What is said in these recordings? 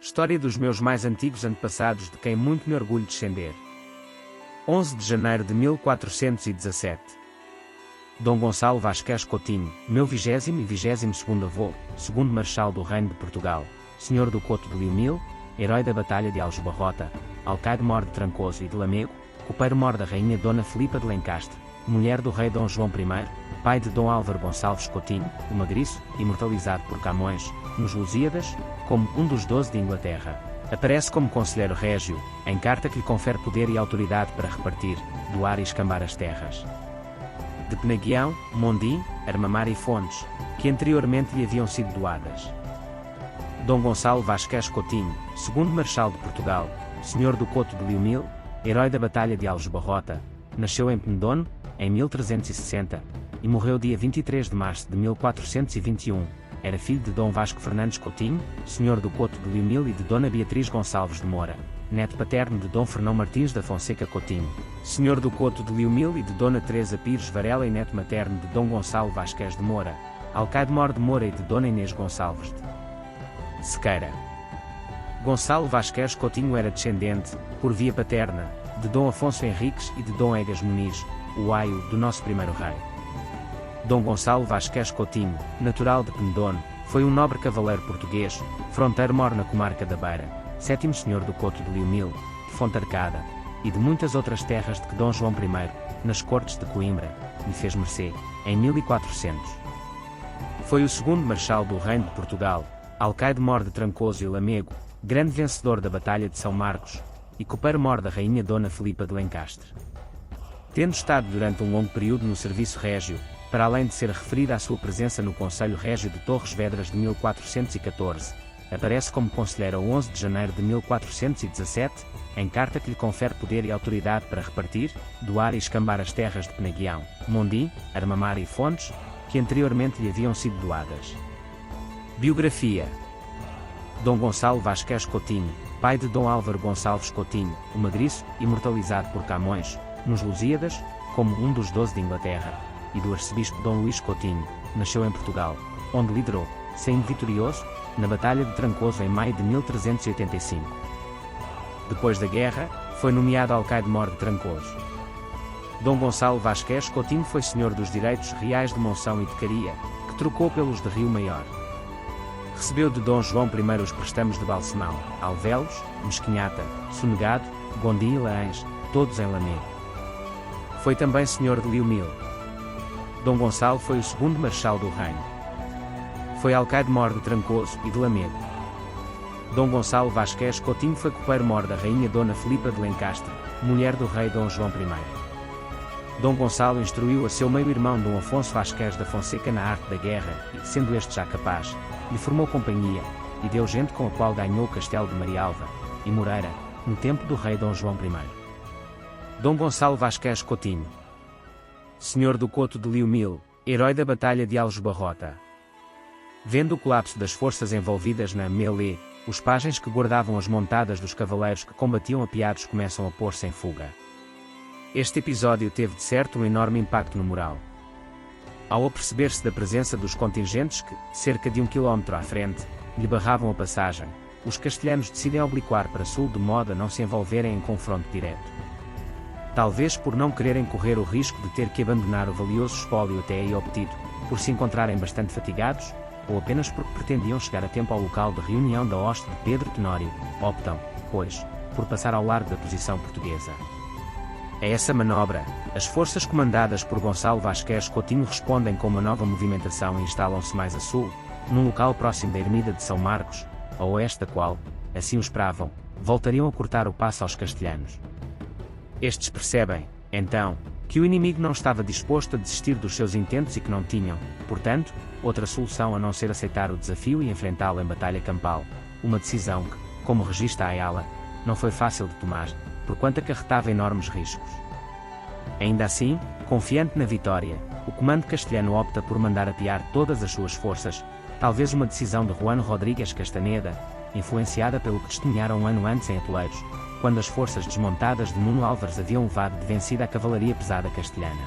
História dos meus mais antigos antepassados de quem muito me orgulho descender. 11 de janeiro de 1417. Dom Gonçalo Vasquez Coutinho, meu 20º e 22º avô, segundo Marechal do Reino de Portugal, Senhor do Couto de Liumil, herói da Batalha de Aljubarrota, alcaide-mor de Trancoso e de Lamego, copeiro-mor da Rainha Dona Filipa de Lencastre, mulher do Rei Dom João I, pai de Dom Álvaro Gonçalves Coutinho, o Magriço, imortalizado por Camões, nos Lusíadas, como um dos 12 de Inglaterra. Aparece como conselheiro régio, em carta que lhe confere poder e autoridade para repartir, doar e escambar as terras de Penaguião, Mondim, Armamar e Fontes, que anteriormente lhe haviam sido doadas. Dom Gonçalo Vasquez Coutinho, segundo Marechal de Portugal, Senhor do Couto de Liumil, herói da Batalha de Aljubarrota, nasceu em Penedono, em 1360, e morreu dia 23 de março de 1421. Era filho de Dom Vasco Fernandes Coutinho, Senhor do Couto de Liumil e de Dona Beatriz Gonçalves de Moura, neto paterno de Dom Fernão Martins da Fonseca Coutinho, Senhor do Couto de Liumil e de Dona Teresa Pires Varela e neto materno de Dom Gonçalo Vasquez de Moura, alcaide-mor de Moura e de Dona Inês Gonçalves de Sequeira. Gonçalo Vasquez Coutinho era descendente, por via paterna, de Dom Afonso Henriques e de Dom Egas Muniz, o aio do nosso primeiro rei. Dom Gonçalo Vasquez Coutinho, natural de Penedono, foi um nobre cavaleiro português, fronteiro-mor na comarca da Beira, 7º Senhor do Couto de Liumil, de Fontarcada, e de muitas outras terras de que Dom João I, nas cortes de Coimbra, lhe fez mercê, em 1400. Foi o segundo Marechal do Reino de Portugal, alcaide-mor de Trancoso e Lamego, grande vencedor da Batalha de São Marcos, e copeiro-mor da Rainha Dona Filipa de Lencastre. Tendo estado durante um longo período no serviço régio, para além de ser referida a sua presença no Conselho Régio de Torres Vedras de 1414, aparece como conselheiro a 11 de janeiro de 1417, em carta que lhe confere poder e autoridade para repartir, doar e escambar as terras de Penaguião, Mondim, Armamar e Fontes, que anteriormente lhe haviam sido doadas. Biografia: Dom Gonçalo Vasquez Coutinho, pai de Dom Álvaro Gonçalves Coutinho, o Magriço, imortalizado por Camões, nos Lusíadas, como um dos 12 de Inglaterra, e do arcebispo Dom Luís Coutinho, nasceu em Portugal, onde liderou, saindo vitorioso, na Batalha de Trancoso em maio de 1385. Depois da guerra, foi nomeado alcaide-mor de Trancoso. Dom Gonçalo Vasquez Coutinho foi senhor dos direitos reais de Monção e de Caria, que trocou pelos de Rio Maior. Recebeu de Dom João I os prestamos de Balsemão, Alvelos, Mesquinhata, Sonegado, Gondim e Laães, todos em Lamego. Foi também senhor de Liumil. Dom Gonçalo foi o segundo Marechal do Reino. Foi alcaide-mor de Trancoso e de Lamego. Dom Gonçalo Vasquez Coutinho foi copeiro-mor da Rainha Dona Filipa de Lencastre, mulher do Rei Dom João I. Dom Gonçalo instruiu a seu meio-irmão Dom Afonso Vasquez da Fonseca na arte da guerra e, sendo este já capaz, lhe formou companhia, e deu gente com a qual ganhou o castelo de Marialva e Moreira, no tempo do Rei Dom João I. Dom Gonçalo Vasquez Coutinho, Senhor do Couto de Liumil, herói da Batalha de Aljubarrota. Vendo o colapso das forças envolvidas na mêlée, os pajens que guardavam as montadas dos cavaleiros que combatiam apiados começam a pôr-se em fuga. Este episódio teve de certo um enorme impacto no moral. Ao aperceber-se da presença dos contingentes que, cerca de 1 quilómetro à frente, lhe barravam a passagem, os castelhanos decidem obliquar para sul de modo a não se envolverem em confronto direto. Talvez por não quererem correr o risco de ter que abandonar o valioso espólio até aí obtido, por se encontrarem bastante fatigados, ou apenas porque pretendiam chegar a tempo ao local de reunião da hoste de Pedro Tenório, optam, pois, por passar ao largo da posição portuguesa. A essa manobra, as forças comandadas por Gonçalo Vasquez Coutinho respondem com uma nova movimentação e instalam-se mais a sul, num local próximo da ermida de São Marcos, a oeste da qual, assim o esperavam, voltariam a cortar o passo aos castelhanos. Estes percebem, então, que o inimigo não estava disposto a desistir dos seus intentos e que não tinham, portanto, outra solução a não ser aceitar o desafio e enfrentá-lo em batalha campal, uma decisão que, como registra Ayala, não foi fácil de tomar, porquanto acarretava enormes riscos. Ainda assim, confiante na vitória, o comando castelhano opta por mandar apiar todas as suas forças, talvez uma decisão de Juan Rodríguez Castaneda, influenciada pelo que testemunharam um ano antes em Atoleiros, quando as forças desmontadas de Nuno Álvares haviam levado de vencida a cavalaria pesada castelhana.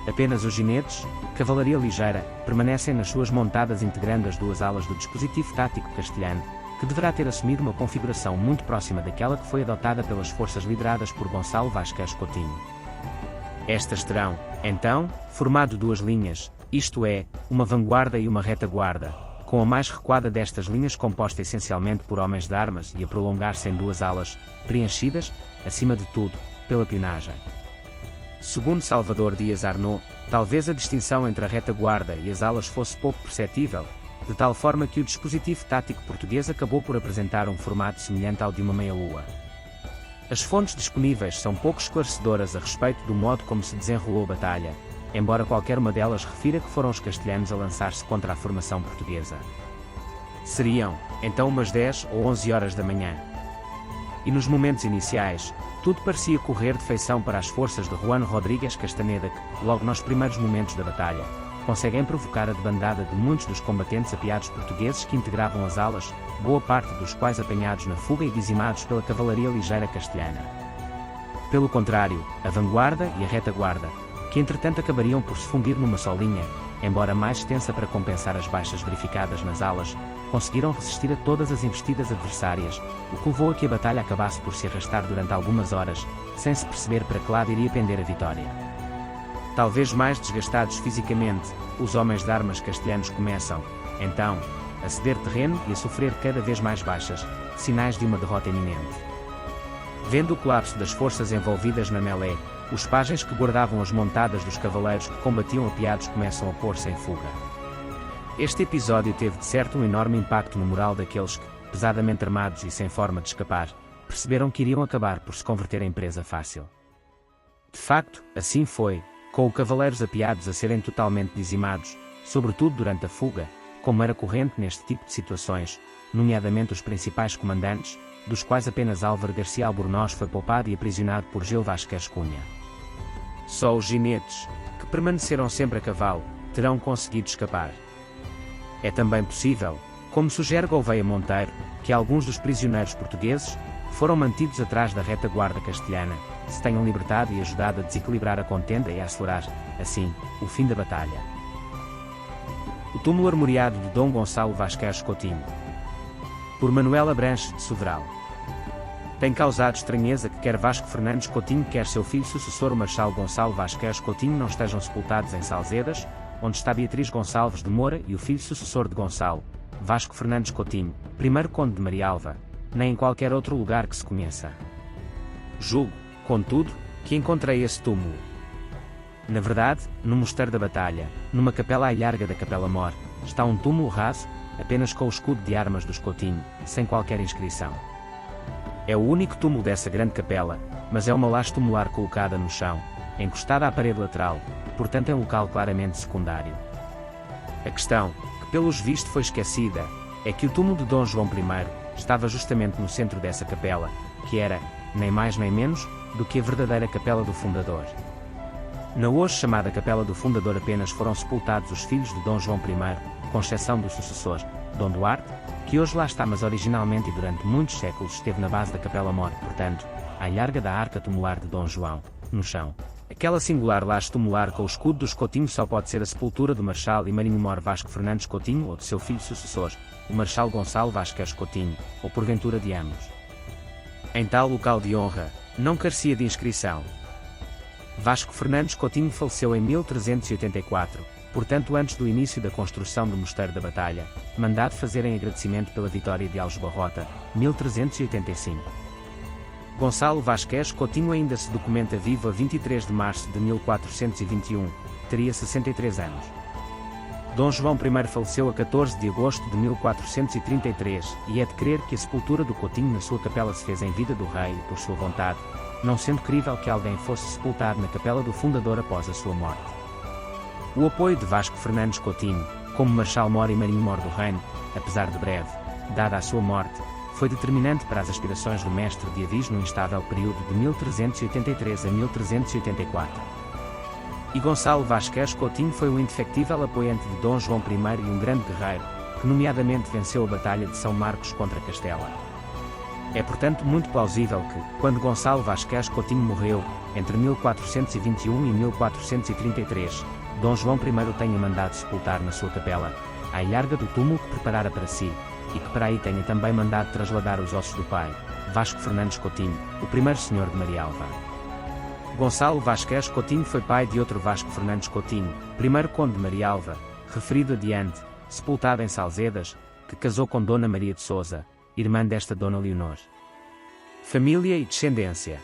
Apenas os jinetes, cavalaria ligeira, permanecem nas suas montadas integrando as duas alas do dispositivo tático castelhano, que deverá ter assumido uma configuração muito próxima daquela que foi adotada pelas forças lideradas por Gonçalo Vasquez Coutinho. Estas terão, então, formado duas linhas, isto é, uma vanguarda e uma retaguarda, com a mais recuada destas linhas composta essencialmente por homens de armas e a prolongar-se em duas alas, preenchidas, acima de tudo, pela pionagem. Segundo Salvador Dias Arnaud, talvez a distinção entre a retaguarda e as alas fosse pouco perceptível, de tal forma que o dispositivo tático português acabou por apresentar um formato semelhante ao de uma meia-lua. As fontes disponíveis são pouco esclarecedoras a respeito do modo como se desenrolou a batalha, embora qualquer uma delas refira que foram os castelhanos a lançar-se contra a formação portuguesa. Seriam, então, umas 10 ou 11 horas da manhã. E nos momentos iniciais, tudo parecia correr de feição para as forças de Juan Rodríguez Castaneda que, logo nos primeiros momentos da batalha, conseguem provocar a debandada de muitos dos combatentes apiados portugueses que integravam as alas, boa parte dos quais apanhados na fuga e dizimados pela cavalaria ligeira castelhana. Pelo contrário, a vanguarda e a retaguarda, que entretanto acabariam por se fundir numa só linha, embora mais extensa para compensar as baixas verificadas nas alas, conseguiram resistir a todas as investidas adversárias, o que levou a que a batalha acabasse por se arrastar durante algumas horas, sem se perceber para que lado iria pender a vitória. Talvez mais desgastados fisicamente, os homens de armas castelhanos começam, então, a ceder terreno e a sofrer cada vez mais baixas, sinais de uma derrota iminente. Vendo o colapso das forças envolvidas na mêlée, os pajens que guardavam as montadas dos cavaleiros que combatiam apiados começam a pôr-se em fuga. Este episódio teve de certo um enorme impacto no moral daqueles que, pesadamente armados e sem forma de escapar, perceberam que iriam acabar por se converter em presa fácil. De facto, assim foi, com os cavaleiros apiados a serem totalmente dizimados, sobretudo durante a fuga, como era corrente neste tipo de situações, nomeadamente os principais comandantes, dos quais apenas Álvaro Garcia Albornoz foi poupado e aprisionado por Gil Vasquez Cunha. Só os ginetes, que permaneceram sempre a cavalo, terão conseguido escapar. É também possível, como sugere Gouveia Monteiro, que alguns dos prisioneiros portugueses, que foram mantidos atrás da retaguarda castelhana, se tenham libertado e ajudado a desequilibrar a contenda e a acelerar, assim, o fim da batalha. O túmulo armoriado de Dom Gonçalo Vasquez Coutinho, por Manuel Abranches de Soveral. Tem causado estranheza que quer Vasco Fernandes Coutinho quer seu filho sucessor o Marechal Gonçalo Vasquez Coutinho não estejam sepultados em Salzedas, onde está Beatriz Gonçalves de Moura e o filho sucessor de Gonçalo, Vasco Fernandes Coutinho, primeiro conde de Marialva, nem em qualquer outro lugar que se conheça. Julgo, contudo, que encontrei esse túmulo. Na verdade, no Mosteiro da Batalha, numa capela à ilharga da Capela Mor, está um túmulo raso, apenas com o escudo de armas dos Coutinho, sem qualquer inscrição. É o único túmulo dessa grande capela, mas é uma laje tumular colocada no chão, encostada à parede lateral, portanto em local claramente secundário. A questão, que pelos vistos foi esquecida, é que o túmulo de Dom João I estava justamente no centro dessa capela, que era, nem mais nem menos, do que a verdadeira capela do fundador. Na hoje chamada Capela do Fundador apenas foram sepultados os filhos de Dom João I, com exceção do sucessor, Dom Duarte, que hoje lá está mas originalmente e durante muitos séculos esteve na base da Capela Mor, portanto, à ilharga da arca tumular de Dom João, no chão. Aquela singular laje tumular com o escudo dos Coutinho só pode ser a sepultura do Marechal e Marinho-Mor Vasco Fernandes Coutinho ou de seu filho sucessor, o Marechal Gonçalo Vasquez Coutinho, ou porventura de ambos. Em tal local de honra, não carecia de inscrição. Vasco Fernandes Coutinho faleceu em 1384, portanto antes do início da construção do Mosteiro da Batalha, mandado fazer em agradecimento pela vitória de Aljubarrota, 1385. Gonçalo Vasquez Coutinho ainda se documenta vivo a 23 de março de 1421, teria 63 anos. Dom João I faleceu a 14 de agosto de 1433, e é de crer que a sepultura do Coutinho na sua capela se fez em vida do rei e por sua vontade, não sendo crível que alguém fosse sepultado na capela do fundador após a sua morte. O apoio de Vasco Fernandes Coutinho, como Marechal-Mor e Marinho-Mor do Reino, apesar de breve, dada a sua morte, foi determinante para as aspirações do mestre de Avis no instável período de 1383 a 1384. E Gonçalo Vasquez Coutinho foi um indefectível apoiante de Dom João I e um grande guerreiro, que nomeadamente venceu a Batalha de São Marcos contra Castela. É portanto muito plausível que, quando Gonçalo Vasquez Coutinho morreu, entre 1421 e 1433, Dom João I tenha mandado sepultar na sua capela, à ilharga do túmulo que preparara para si, e que para aí tenha também mandado trasladar os ossos do pai, Vasco Fernandes Coutinho, o primeiro senhor de Marialva. Gonçalo Vasquez Coutinho foi pai de outro Vasco Fernandes Coutinho, primeiro conde de Marialva, referido adiante, sepultado em Salzedas, que casou com Dona Maria de Sousa, irmã desta Dona Leonor. Família e descendência.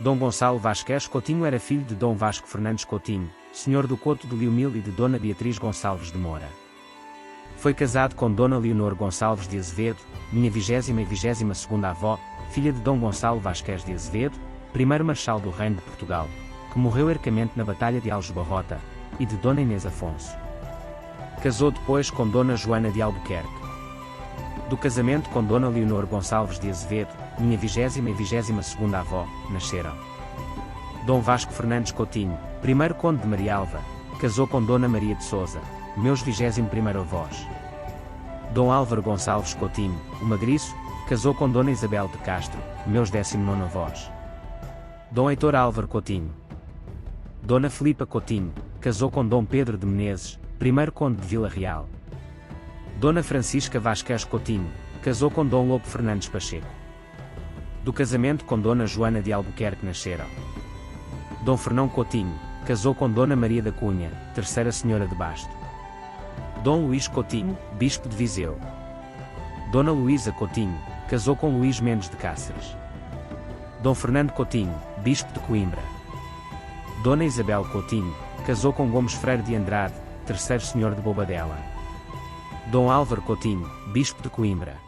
Dom Gonçalo Vasquez Coutinho era filho de Dom Vasco Fernandes Coutinho, senhor do Couto de Liumil e de Dona Beatriz Gonçalves de Moura. Foi casado com Dona Leonor Gonçalves de Azevedo, minha 20ª e 22ª avó, filha de Dom Gonçalo Vasquez de Azevedo, primeiro marechal do Reino de Portugal, que morreu heroicamente na Batalha de Aljubarrota, e de Dona Inês Afonso. Casou depois com Dona Joana de Albuquerque. Do casamento com Dona Leonor Gonçalves de Azevedo, minha 20ª e 22ª avó, nasceram Dom Vasco Fernandes Coutinho, primeiro conde de Marialva, casou com Dona Maria de Sousa, meus 21º avós. Dom Álvaro Gonçalves Coutinho, o Magriço, casou com Dona Isabel de Castro, meus 19º avós. Dom Heitor Álvaro Coutinho. Dona Filipa Coutinho, casou com Dom Pedro de Menezes, primeiro conde de Vila Real. Dona Francisca Vasquez Coutinho, casou com Dom Lobo Fernandes Pacheco. Do casamento com Dona Joana de Albuquerque nasceram Dom Fernão Coutinho, casou com Dona Maria da Cunha, terceira senhora de Basto. Dom Luís Coutinho, bispo de Viseu. Dona Luísa Coutinho, casou com Luís Mendes de Cáceres. Dom Fernando Coutinho, bispo de Coimbra. Dona Isabel Coutinho, casou com Gomes Freire de Andrade, terceiro senhor de Bobadela. Dom Álvaro Coutinho, bispo de Coimbra.